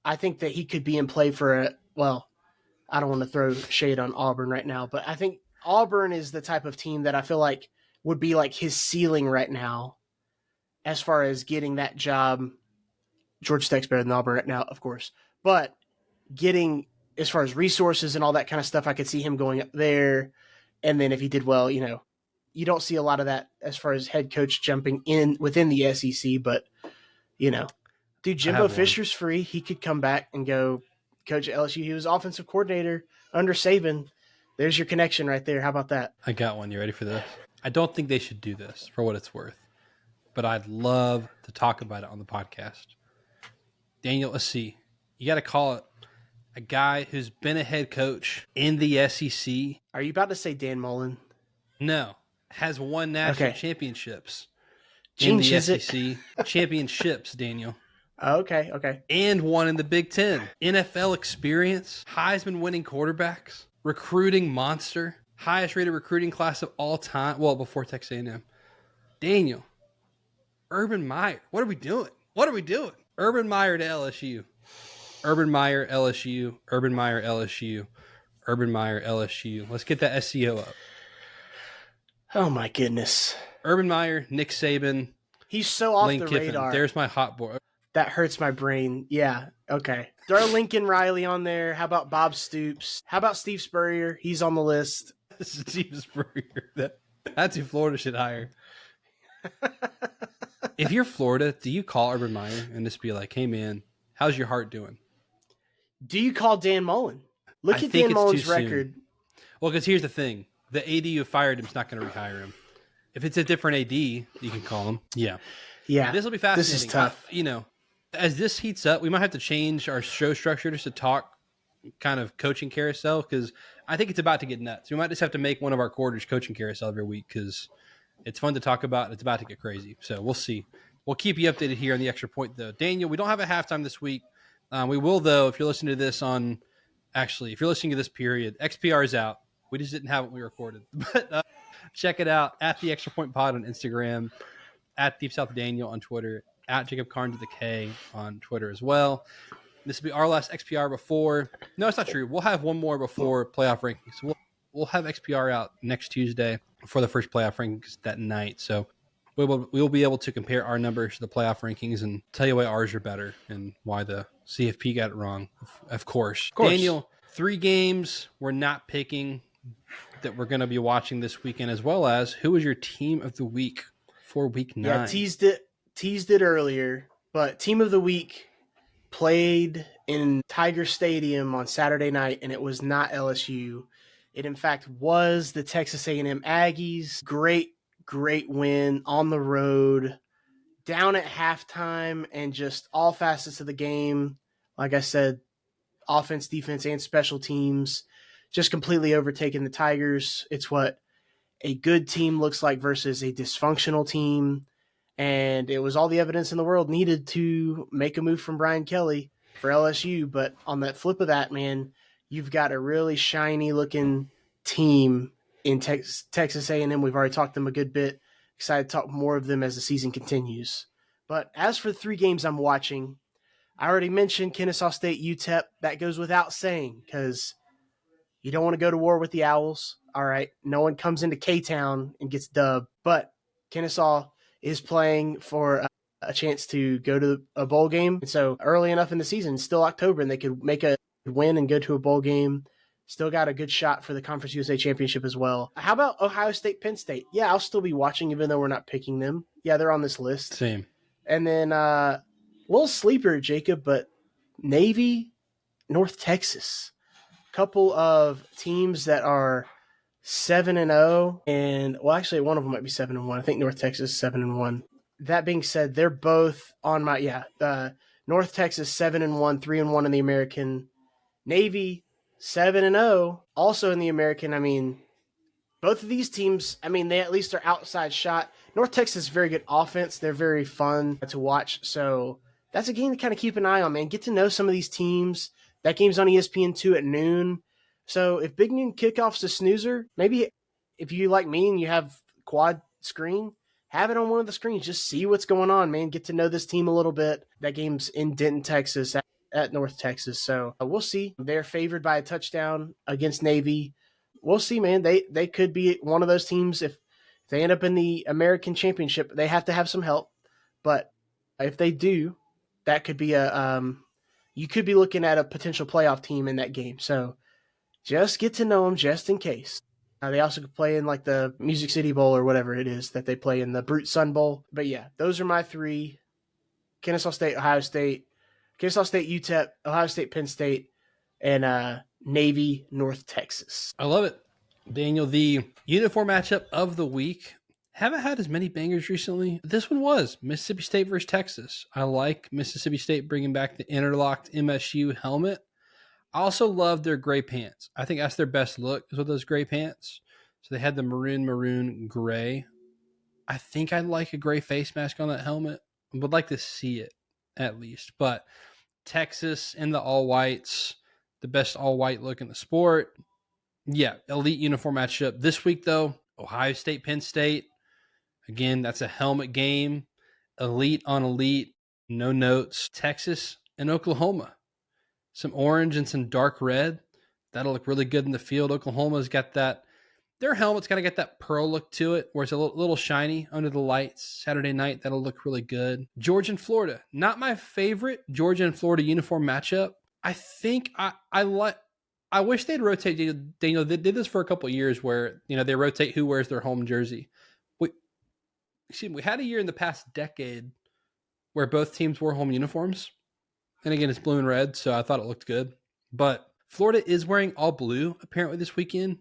I think that he could be in play for I don't want to throw shade on Auburn right now, but I think Auburn is the type of team that I feel like would be like his ceiling right now as far as getting that job. Georgia Tech's better than Auburn right now, of course, but getting as far as resources and all that kind of stuff, I could see him going up there. And then if he did well, you don't see a lot of that as far as head coach jumping in within the SEC, but dude, Jimbo Fisher's free. He could come back and go coach at LSU. He was offensive coordinator under Saban. There's your connection right there. How about that? I got one. You ready for this? I don't think they should do this for what it's worth, but I'd love to talk about it on the podcast. Daniel, let's see. You got to call it a guy who's been a head coach in the SEC. Are you about to say Dan Mullen? No. Has won national championships in the SEC. Championships, Daniel. Okay. And won in the Big Ten. NFL experience, Heisman winning quarterbacks, recruiting monster, highest rated recruiting class of all time. Well, before Texas A&M. Daniel, Urban Meyer. What are we doing? Urban Meyer to LSU. Urban Meyer, LSU. Urban Meyer, LSU. Urban Meyer, LSU. Let's get that SEO up. Oh, my goodness. Urban Meyer, Nick Saban. He's so off Lane the Kiffin. radar. There's my hot boy. That hurts my brain. Yeah, okay. Throw Lincoln Riley on there. How about Bob Stoops? How about Steve Spurrier? He's on the list. Steve Spurrier. That's who Florida should hire. If you're Florida, do you call Urban Meyer and just be like, hey, man, how's your heart doing? Do you call Dan Mullen? Look at Dan Mullen's record. Well, because here's the thing. The AD who fired him is not going to rehire him. If it's a different AD, you can call him. Yeah. This will be fascinating. This is tough. As this heats up, we might have to change our show structure just to talk kind of coaching carousel, because I think it's about to get nuts. We might just have to make one of our quarters coaching carousel every week, because it's fun to talk about and it's about to get crazy. So we'll see. We'll keep you updated here on the Extra Point, though. Daniel, we don't have a halftime this week. We will, though, if you're listening to this if you're listening to this period, XPR is out. We just didn't have it when we recorded. But check it out at the Extra Point Pod on Instagram, at Deep South Daniel on Twitter, at Jacob Karnes with a K on Twitter as well. This will be our last XPR before. No, it's not true. We'll have one more before playoff rankings. We'll have XPR out next Tuesday for the first playoff rankings that night. So we will be able to compare our numbers to the playoff rankings and tell you why ours are better and why the CFP got it wrong. Of course. Daniel, 3 games we're not picking that we're going to be watching this weekend, as well as who is your team of the week for week 9? Yeah, teased it earlier, but team of the week played in Tiger Stadium on Saturday night, and it was not LSU. It, in fact, was the Texas A&M Aggies. Great win on the road, down at halftime, and just all facets of the game. Like I said, offense, defense, and special teams just completely overtaken the Tigers. It's what a good team looks like versus a dysfunctional team. And it was all the evidence in the world needed to make a move from Brian Kelly for LSU. But on that flip of that, man, you've got a really shiny looking team in Texas A&M. We've already talked them a good bit. Excited to talk more of them as the season continues. But as for the 3 games I'm watching, I already mentioned Kennesaw State UTEP. That goes without saying because you don't want to go to war with the Owls. All right. No one comes into K-Town and gets dubbed. But Kennesaw is playing for a chance to go to a bowl game. And so early enough in the season, still October, and they could make a win and go to a bowl game. Still got a good shot for the Conference USA Championship as well. How about Ohio State, Penn State? Yeah, I'll still be watching even though we're not picking them. Yeah, they're on this list. Same. And then a little sleeper, Jacob, but Navy, North Texas. Couple of teams that are 7-0, and well, actually, one of them might be 7-1. I think North Texas 7-1. That being said, they're both on my North Texas 7-1, 3-1 in the American. Navy 7-0, also in the American. I mean, both of these teams, I mean, they at least are outside shot. North Texas is very good offense. They're very fun to watch. So that's a game to kind of keep an eye on, man. Get to know some of these teams. That game's on ESPN2 at noon. So if Big Noon Kickoff's a snoozer, maybe if you like me and you have quad screen, have it on one of the screens. Just see what's going on, man. Get to know this team a little bit. That game's in Denton, Texas at North Texas. So we'll see. They're favored by a touchdown against Navy. We'll see, man. They could be one of those teams. If they end up in the American Championship, they have to have some help. But if they do, that could be you could be looking at a potential playoff team in that game. So just get to know them just in case. They also could play in like the Music City Bowl or whatever it is that they play in, the Brute Sun Bowl. But yeah, those are my 3: Kennesaw State, Ohio State, Kennesaw State, UTEP, Ohio State, Penn State, and Navy, North Texas. I love it. Daniel, the uniform matchup of the week. Haven't had as many bangers recently. This one was Mississippi State versus Texas. I like Mississippi State bringing back the interlocked MSU helmet. I also love their gray pants. I think that's their best look is with those gray pants. So they had the maroon, gray. I think I'd like a gray face mask on that helmet. I would like to see it at least. But Texas and the all whites, the best all white look in the sport. Yeah, elite uniform matchup. This week, though, Ohio State, Penn State. Again, that's a helmet game. Elite on elite, no notes. Texas and Oklahoma. Some orange and some dark red. That'll look really good in the field. Oklahoma's got that. Their helmet's got to get that pearl look to it, where it's a little shiny under the lights. Saturday night, that'll look really good. Georgia and Florida. Not my favorite Georgia and Florida uniform matchup. I think I wish they'd rotate. Daniel, they did this for a couple of years where, they rotate who wears their home jersey. We had a year in the past decade where both teams wore home uniforms. And again, it's blue and red, so I thought it looked good. But Florida is wearing all blue apparently this weekend.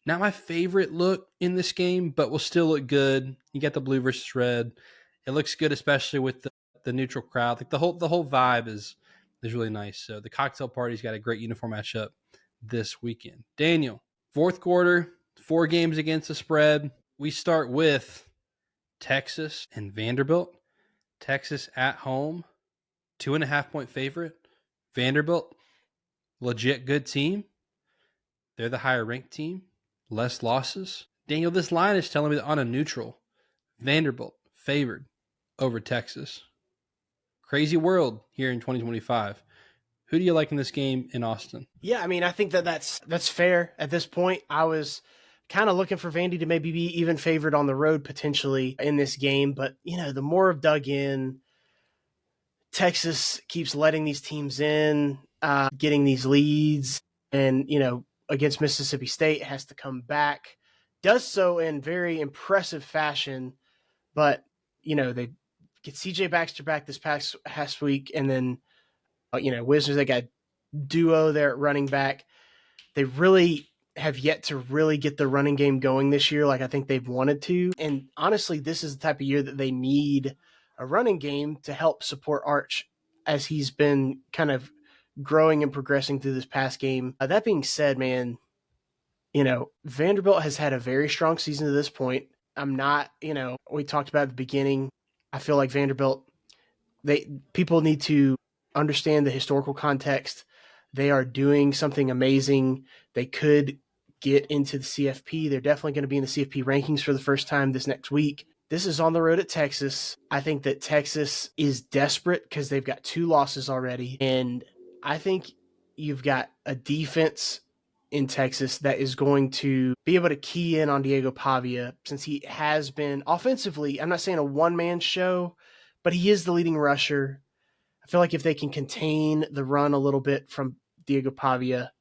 Not my favorite look in this game, but will still look good. You got the blue versus red. It looks good, especially with the neutral crowd. Like the whole vibe is really nice. So the cocktail party's got a great uniform matchup this weekend. Daniel, fourth quarter, 4 games against the spread. We start with Texas and Vanderbilt. Texas at home, 2.5-point favorite. Vanderbilt, legit good team. They're the higher ranked team, less losses. Daniel, this line is telling me that on a neutral, Vanderbilt favored over Texas. Crazy world here in 2025. Who do you like in this game in Austin? Yeah, I mean, I think that's fair at this point. I was kind of looking for Vandy to maybe be even favored on the road potentially in this game. But, the more I've dug in, Texas keeps letting these teams in, getting these leads, and, against Mississippi State has to come back. Does so in very impressive fashion, but, they get CJ Baxter back this past week, and then, Wizards, they got duo there at running back. They really have yet to really get the running game going this year like I think they've wanted to. And honestly, this is the type of year that they need a running game to help support Arch as he's been kind of growing and progressing through this past game. That being said, man, Vanderbilt has had a very strong season to this point. I'm not, we talked about at the beginning. I feel like Vanderbilt, people need to understand the historical context. They are doing something amazing. They could get into the CFP. They're definitely going to be in the CFP rankings for the first time this next week. This is on the road at Texas. I think that Texas is desperate because they've got 2 losses already. And I think you've got a defense in Texas that is going to be able to key in on Diego Pavia, since he has been offensively, I'm not saying a one-man show, but he is the leading rusher. I feel like if they can contain the run a little bit from Diego Pavia,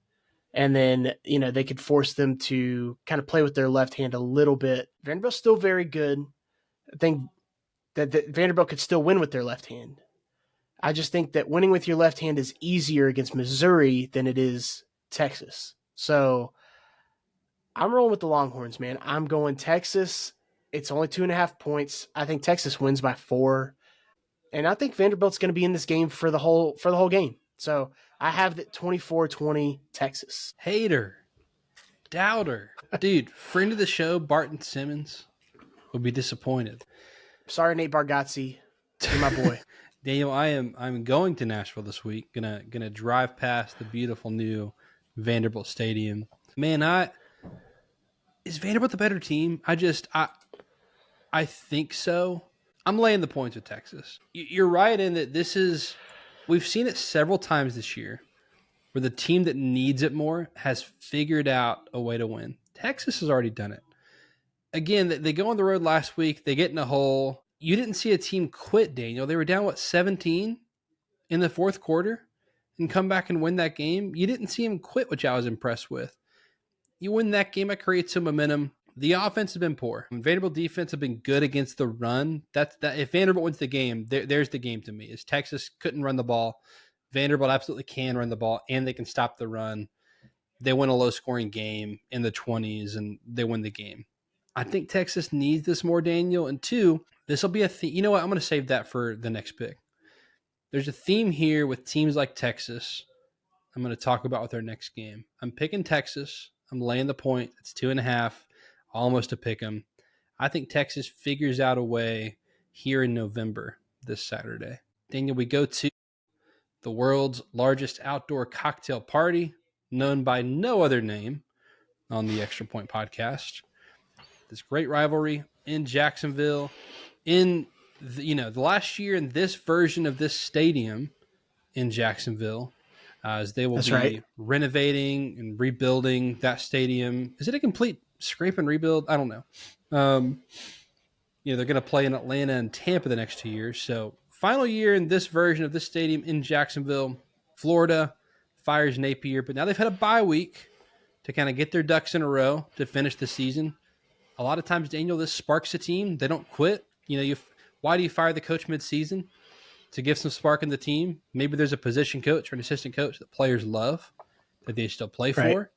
and then, they could force them to kind of play with their left hand a little bit. Vanderbilt's still very good. I think that Vanderbilt could still win with their left hand. I just think that winning with your left hand is easier against Missouri than it is Texas. So I'm rolling with the Longhorns, man. I'm going Texas. It's only 2.5 points. I think Texas wins by 4. And I think Vanderbilt's going to be in this game for the whole game. So I have the 24-20 Texas. Hater. Doubter. Dude, friend of the show, Barton Simmons, will be disappointed. Sorry, Nate Bargatze. You're my boy. Daniel, I'm going to Nashville this week. Gonna drive past the beautiful new Vanderbilt Stadium. Man, is Vanderbilt the better team? I think so. I'm laying the points with Texas. You're right in that we've seen it several times this year where the team that needs it more has figured out a way to win. Texas has already done it. Again, they go on the road last week. They get in a hole. You didn't see a team quit, Daniel. They were down, 17 in the fourth quarter and come back and win that game. You didn't see them quit, which I was impressed with. You win that game, it creates some momentum. The offense has been poor. Vanderbilt defense have been good against the run. That if Vanderbilt wins the game, there's the game to me. Is Texas couldn't run the ball. Vanderbilt absolutely can run the ball, and they can stop the run. They win a low-scoring game in the 20s, and they win the game. I think Texas needs this more, Daniel. And 2, this will be a theme. You know what? I'm going to save that for the next pick. There's a theme here with teams like Texas I'm going to talk about with our next game. I'm picking Texas. I'm laying the point. It's 2.5, almost a pick 'em. I think Texas figures out a way here in November this Saturday. Daniel, we go to the world's largest outdoor cocktail party, known by no other name on the Extra Point podcast. This great rivalry in Jacksonville, in the last year in this version of this stadium in Jacksonville, as they will renovating and rebuilding that stadium. Is it a complete scrape and rebuild? I don't know. They're going to play in Atlanta and Tampa the next 2 years. So final year in this version of this stadium in Jacksonville. Florida fires Napier, but now they've had a bye week to kind of get their ducks in a row to finish the season. A lot of times, Daniel, this sparks a team. They don't quit. Why do you fire the coach mid-season? To give some spark in the team. Maybe there's a position coach or an assistant coach that players love, that they still play for. Right.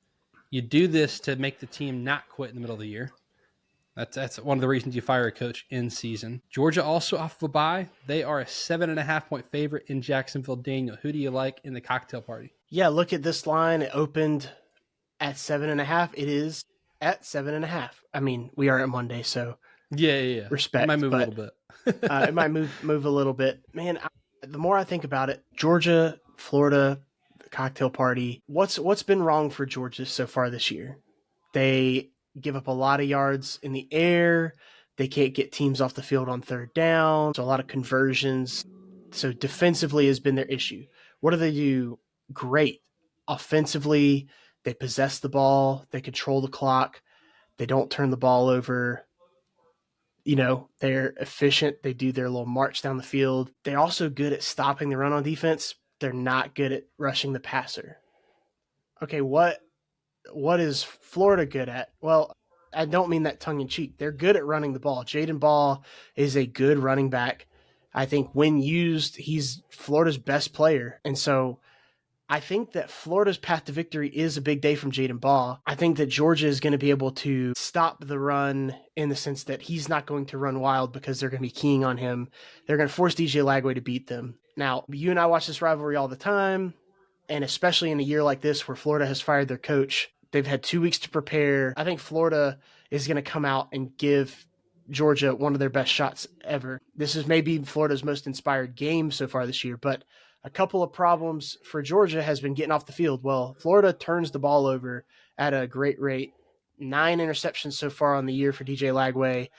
You do this to make the team not quit in the middle of the year. That's one of the reasons you fire a coach in season. Georgia also off of a bye. They are a 7.5-point favorite in Jacksonville. Daniel, who do you like in the cocktail party? Yeah, look at this line. It opened at 7.5. It is at 7.5. I mean, we are at Monday, so yeah. Respect. It might move a little bit. It might move a little bit. Man, the more I think about it, Georgia, Florida, the cocktail party. What's been wrong for Georgia so far this year? They give up a lot of yards in the air. They can't get teams off the field on third down. So a lot of conversions. So defensively has been their issue. What do they do? Great. Offensively, they possess the ball. They control the clock. They don't turn the ball over. They're efficient. They do their little march down the field. They're also good at stopping the run on defense. They're not good at rushing the passer. Okay, what is Florida good at? Well, I don't mean that tongue-in-cheek. They're good at running the ball. Jaden Ball is a good running back. I think when used, he's Florida's best player. And so I think that Florida's path to victory is a big day from Jaden Ball. I think that Georgia is going to be able to stop the run in the sense that he's not going to run wild because they're going to be keying on him. They're going to force DJ Lagway to beat them. Now, you and I watch this rivalry all the time, and especially in a year like this where Florida has fired their coach, they've had 2 weeks to prepare. I think Florida is going to come out and give Georgia one of their best shots ever. This is maybe Florida's most inspired game so far this year, but A couple of problems for Georgia has been getting off the field. Well, Florida turns the ball over at a great rate. 9 interceptions so far on the year for DJ Lagway.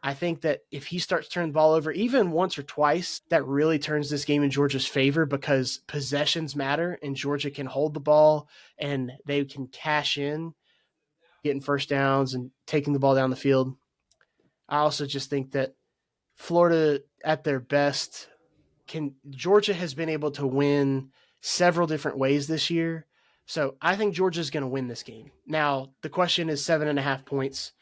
I think that if he starts turning the ball over even once or twice, that really turns this game in Georgia's favor because possessions matter and Georgia can hold the ball and they can cash in, getting first downs and taking the ball down the field. I also just think that Florida at their best Georgia has been able to win several different ways this year. So I think Georgia's going to win this game. Now, the question is 7.5 points.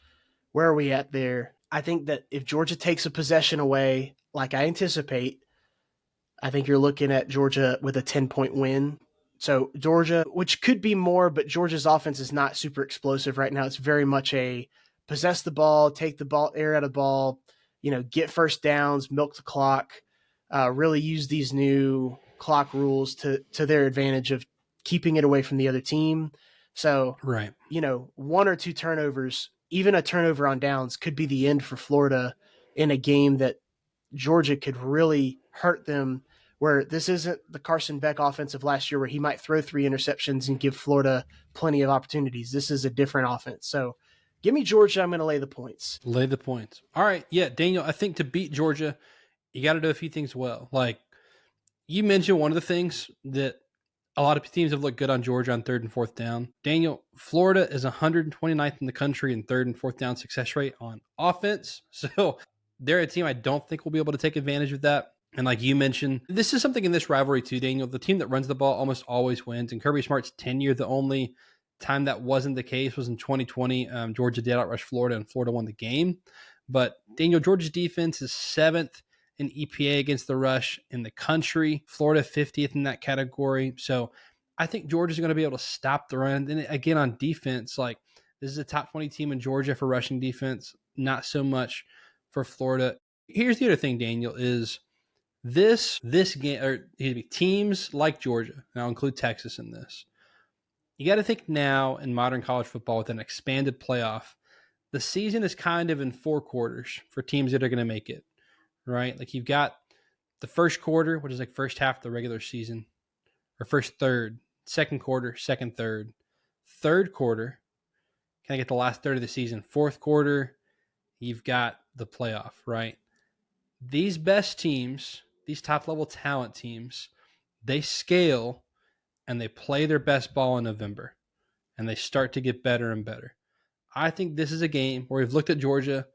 Where are we at there? I think that if Georgia takes a possession away, like I anticipate, I think you're looking at Georgia with a 10-point win. So Georgia, which could be more, but Georgia's offense is not super explosive right now. It's very much a possess the ball, take the ball, air out of the ball, get first downs, milk the clock, really use these new clock rules to their advantage of keeping it away from the other team. So, Right. 1 or 2 turnovers, even a turnover on downs could be the end for Florida in a game that Georgia could really hurt them, where this isn't the Carson Beck offense of last year where he might throw 3 interceptions and give Florida plenty of opportunities. This is a different offense. So give me Georgia. I'm going to lay the points. Lay the points. All right. Yeah, Daniel, I think to beat Georgia, you got to do a few things well. Like you mentioned, one of the things that a lot of teams have looked good on Georgia on 3rd and 4th down. Daniel, Florida is 129th in the country in 3rd and 4th down success rate on offense. So they're a team I don't think will be able to take advantage of that. And like you mentioned, this is something in this rivalry too, Daniel. The team that runs the ball almost always wins. And Kirby Smart's tenure, the only time that wasn't the case was in 2020. Georgia did outrush Florida, and Florida won the game. But Daniel, Georgia's defense is 7th in EPA against the rush in the country. Florida 50th in that category. So I think Georgia's going to be able to stop the run. And then again on defense, like this is a top 20 team in Georgia for rushing defense, not so much for Florida. Here's the other thing, Daniel, is this game, or teams like Georgia, and I'll include Texas in this. You got to think now in modern college football with an expanded playoff, the season is kind of in 4 quarters for teams that are going to make it, right? Like you've got the first quarter, which is like first half of the regular season, or first third, second quarter, second third, third quarter, kind of get the last third of the season. Fourth quarter, you've got the playoff, right? These best teams, these top level talent teams, they scale and they play their best ball in November and they start to get better and better. I think this is a game where we've looked at Georgia.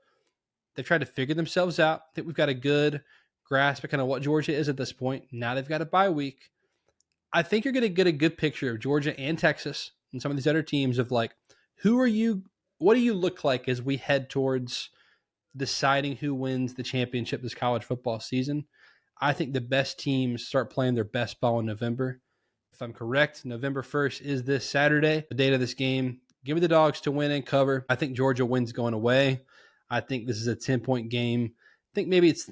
They've tried to figure themselves out. I think we've got a good grasp of kind of what Georgia is at this point. Now they've got a bye week. I think you're going to get a good picture of Georgia and Texas and some of these other teams of like, who are you? What do you look like as we head towards deciding who wins the championship this college football season? I think the best teams start playing their best ball in November. If I'm correct, November 1st is this Saturday, the date of this game. Give me the Dogs to win and cover. I think Georgia wins going away. I think this is a 10-point game. I think maybe it's,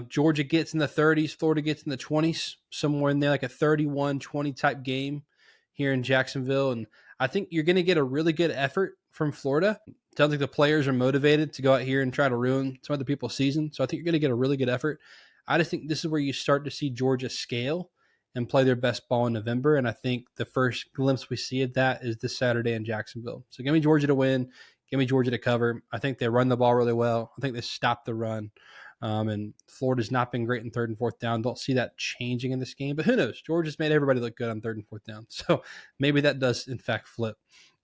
Georgia gets in the 30s, Florida gets in the 20s, somewhere in there, like a 31-20 type game here in Jacksonville. And I think you're going to get a really good effort from Florida. It sounds like the players are motivated to go out here and try to ruin some other people's season. So I think you're going to get a really good effort. I just think this is where you start to see Georgia scale and play their best ball in November. And I think the first glimpse we see of that is this Saturday in Jacksonville. So give me Georgia to win. Give me Georgia to cover. I think they run the ball really well. I think they stop the run. And Florida's not been great in 3rd and 4th down. Don't see that changing in this game. But who knows? Georgia's made everybody look good on 3rd and 4th down. So maybe that does, in fact, flip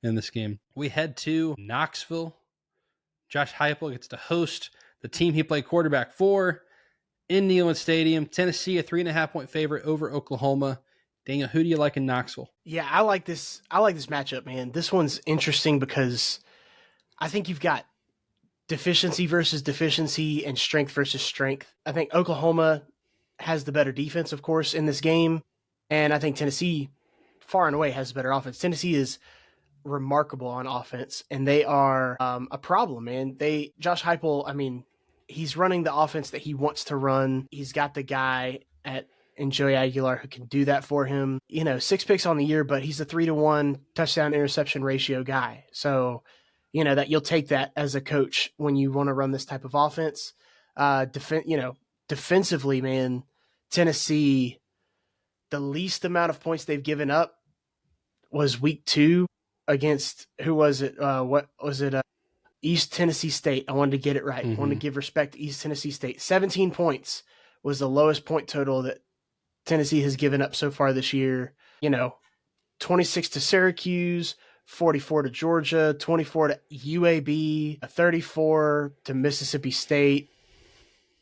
in this game. We head to Knoxville. Josh Heupel gets to host the team he played quarterback for in Neyland Stadium. Tennessee, a 3.5-point favorite over Oklahoma. Daniel, who do you like in Knoxville? Yeah, I like this matchup, man. This one's interesting because I think you've got deficiency versus deficiency and strength versus strength. I think Oklahoma has the better defense, of course, in this game. And I think Tennessee far and away has the better offense. Tennessee is remarkable on offense, and they are a problem, man. Josh Heupel, he's running the offense that he wants to run. He's got the guy in Joey Aguilar who can do that for him. 6 picks on the year, but he's a 3-to-1 touchdown interception ratio guy. So, that you'll take that as a coach when you want to run this type of offense. Defensively, man, Tennessee, The least amount of points they've given up was week 2 against, who was it? What was it? East Tennessee State. I wanted to get it right. I wanted to give respect to East Tennessee State. 17 points was the lowest point total that Tennessee has given up so far this year. 26 to Syracuse, 44 to Georgia, 24 to UAB, 34 to Mississippi State,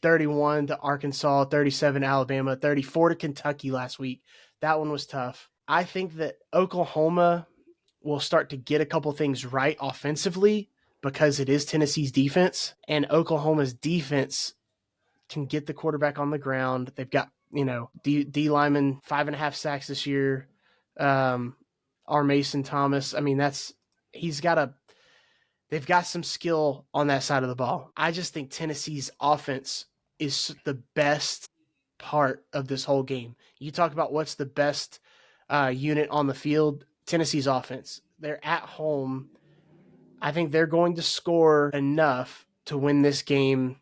31 to Arkansas, 37 to Alabama, 34 to Kentucky last week. That one was tough. I think that Oklahoma will start to get a couple things right offensively because it is Tennessee's defense, and Oklahoma's defense can get the quarterback on the ground. They've got, D Lyman, 5.5 sacks this year. R. Mason Thomas. I mean, they've got some skill on that side of the ball. I just think Tennessee's offense is the best part of this whole game. You talk about what's the best unit on the field, Tennessee's offense. They're at home. I think they're going to score enough to win this game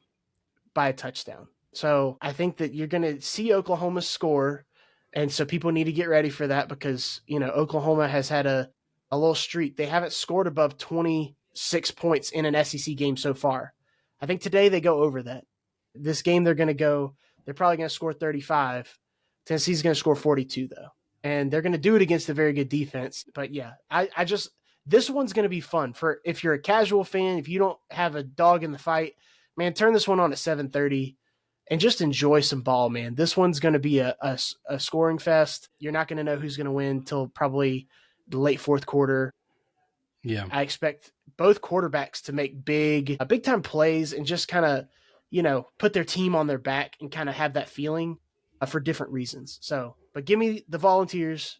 by a touchdown. So I think that you're going to see Oklahoma score, and so people need to get ready for that because, Oklahoma has had a little streak. They haven't scored above 26 points in an SEC game so far. I think today they go over that. This game they're probably going to score 35. Tennessee's going to score 42, though. And they're going to do it against a very good defense. But, yeah, this one's going to be fun. For if you're a casual fan, if you don't have a dog in the fight, man, turn this one on at 7:30 and just enjoy some ball, man. This one's going to be a scoring fest. You're not going to know who's going to win until probably the late fourth quarter. Yeah. I expect both quarterbacks to make big-time plays and just kind of, put their team on their back and kind of have that feeling for different reasons. So, but give me the Volunteers.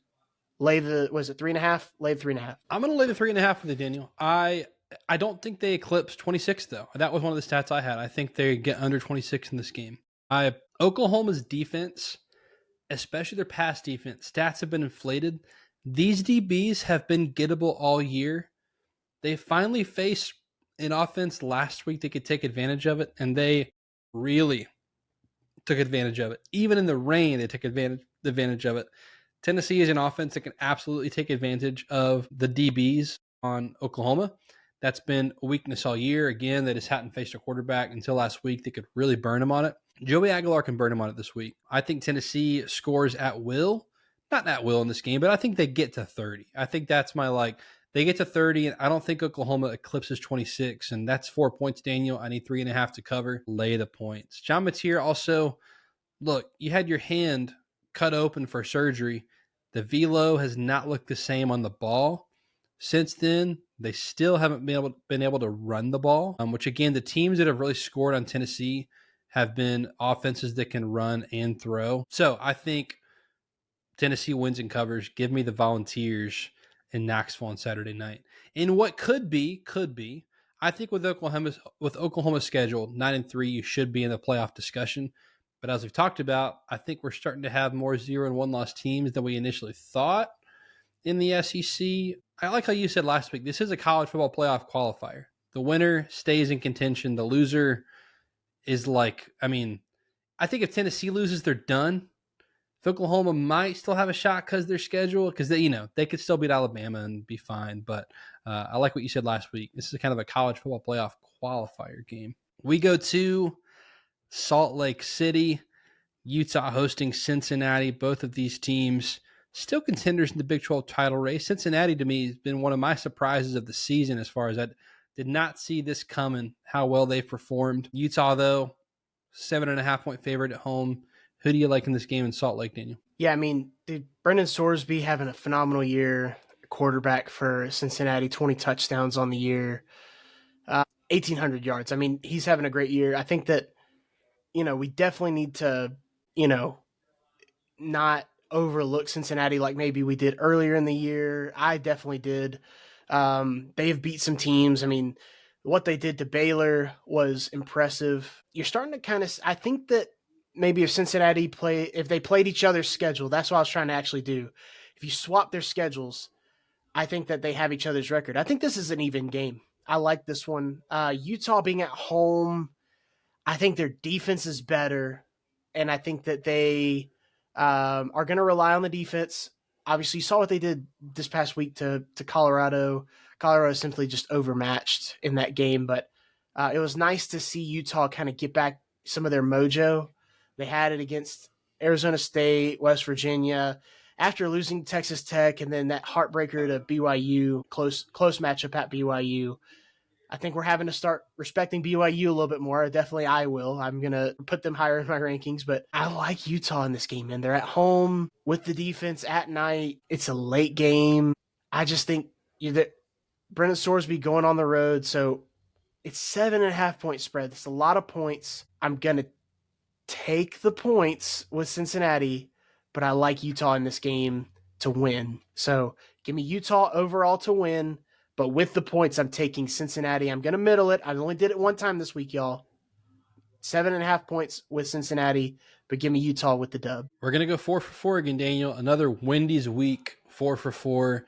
Was it 3.5? Lay the 3.5. I'm going to lay the 3.5 with you, Daniel. I don't think they eclipse 26, though. That was one of the stats I had. I think they get under 26 in this game. Oklahoma's defense, especially their pass defense, stats have been inflated. These DBs have been gettable all year. They finally faced an offense last week that could take advantage of it, and they really took advantage of it. Even in the rain, they took advantage of it. Tennessee is an offense that can absolutely take advantage of the DBs on Oklahoma. That's been a weakness all year. Again, they just hadn't faced a quarterback until last week that could really burn them on it. Joey Aguilar can burn them on it this week. I think Tennessee scores at will. Not at will in this game, but I think they get to 30. I think that's they get to 30, and I don't think Oklahoma eclipses 26, and that's 4 points, Daniel. I need 3.5 to cover. Lay the points. John Mateer also, look, you had your hand cut open for surgery. The velo has not looked the same on the ball. Since then, they still haven't been able to run the ball, which, again, the teams that have really scored on Tennessee have been offenses that can run and throw. So I think Tennessee wins and covers. Give me the Volunteers in Knoxville on Saturday night. In what could be, I think with Oklahoma's schedule, 9-3, you should be in the playoff discussion. But as we've talked about, I think we're starting to have more 0-1 loss teams than we initially thought in the SEC. I like how you said last week, this is a college football playoff qualifier. The winner stays in contention. The loser is I think if Tennessee loses, they're done. If Oklahoma might still have a shot because of their schedule, because they could still beat Alabama and be fine. But I like what you said last week. This is kind of a college football playoff qualifier game. We go to Salt Lake City, Utah hosting Cincinnati. Both of these teams still contenders in the Big 12 title race. Cincinnati, to me, has been one of my surprises of the season as far as I did not see this coming, how well they've performed. Utah, though, 7.5-point favorite at home. Who do you like in this game in Salt Lake, Daniel? Yeah, Brendan Sorsby having a phenomenal year, quarterback for Cincinnati, 20 touchdowns on the year, 1,800 yards. He's having a great year. I think that, we definitely need to, not overlook Cincinnati like maybe we did earlier in the year. I definitely did. They've beat some teams. What they did to Baylor was impressive. You're starting to kind of, I think that maybe if they played each other's schedule, that's what I was trying to actually do. If you swap their schedules, I think that they have each other's record. I think this is an even game. I like this one. Utah being at home, I think their defense is better, and I think that they are going to rely on the defense. Obviously, you saw what they did this past week to Colorado. Colorado simply just overmatched in that game, but it was nice to see Utah kind of get back some of their mojo. They had it against Arizona State, West Virginia, after losing Texas Tech, and then that heartbreaker to BYU, close matchup at BYU. I think we're having to start respecting BYU a little bit more. Definitely I will. I'm going to put them higher in my rankings, but I like Utah in this game, man. They're at home with the defense at night. It's a late game. I just think that Brendan Sorsby going on the road. So it's 7.5 point spread. That's a lot of points. I'm going to take the points with Cincinnati, but I like Utah in this game to win. So give me Utah overall to win. But with the points, I'm taking Cincinnati. I'm going to middle it. I only did it one time this week, y'all. 7.5 points with Cincinnati, but give me Utah with the dub. We're going to go 4 for 4 again, Daniel. Another Wendy's week, 4 for 4.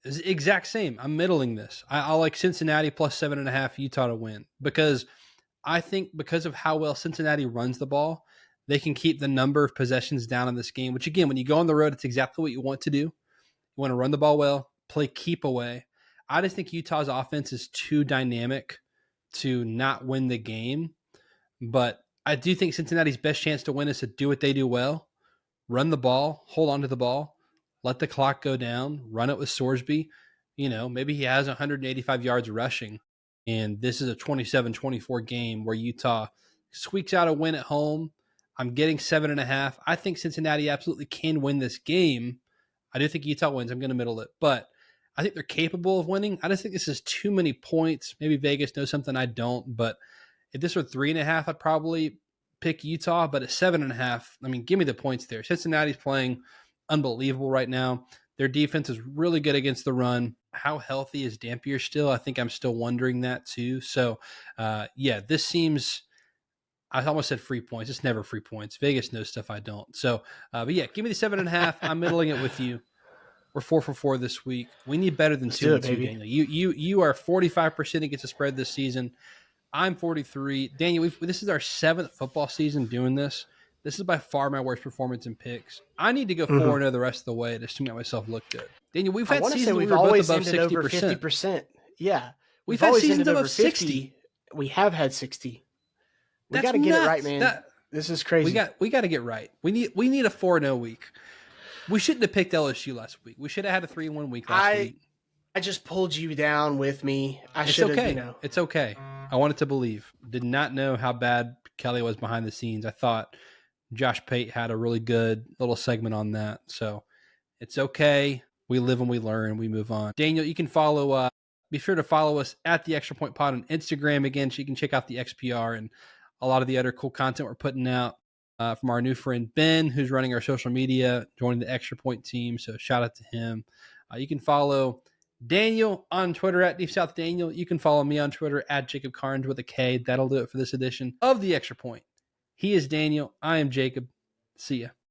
It's the exact same. I'm middling this. I like Cincinnati plus 7.5, Utah to win. Because I think because of how well Cincinnati runs the ball, they can keep the number of possessions down in this game, which again, when you go on the road, it's exactly what you want to do. You want to run the ball well, play keep away. I just think Utah's offense is too dynamic to not win the game. But I do think Cincinnati's best chance to win is to do what they do well, run the ball, hold on to the ball, let the clock go down, run it with Sorsby. Maybe he has 185 yards rushing, and this is a 27-24 game where Utah squeaks out a win at home. I'm getting 7.5. I think Cincinnati absolutely can win this game. I do think Utah wins. I'm going to middle it, but I think they're capable of winning. I just think this is too many points. Maybe Vegas knows something I don't, but if this were 3.5, I'd probably pick Utah, but at 7.5, give me the points there. Cincinnati's playing unbelievable right now. Their defense is really good against the run. How healthy is Dampier still? I think I'm still wondering that too. So, this seems, I almost said free points. It's never free points. Vegas knows stuff I don't. So, give me the 7.5. I'm middling it with you. We're 4 for 4 this week. We need better than 2 and 2, Daniel. You are 45% against the spread this season. I'm 43. Daniel, this is our 7th football season doing this. This is by far my worst performance in picks. I need to go 4-0 the rest of the way just to make myself look good. Daniel, we've had seasons where we've always both above 60%. Over 50%. Yeah. We've had seasons above 60. We have had 60. We got to get it right, man. This is crazy. We got to get right. We need a 4-0 week. We shouldn't have picked LSU last week. We should have had a 3-1 week last week. I just pulled you down with me. It's okay. It's okay. I wanted to believe. Did not know how bad Kelly was behind the scenes. I thought Josh Pate had a really good little segment on that. So it's okay. We live and we learn. We move on. Daniel, you can follow, be sure to follow us at the Extra Point Pod on Instagram again, so you can check out the XPR and a lot of the other cool content we're putting out from our new friend Ben, who's running our social media, joining the Extra Point team. So shout out to him. You can follow Daniel on Twitter at Deep South Daniel. You can follow me on Twitter at Jacob Karnes with a K. That'll do it for this edition of the Extra Point. He is Daniel. I am Jacob. See ya.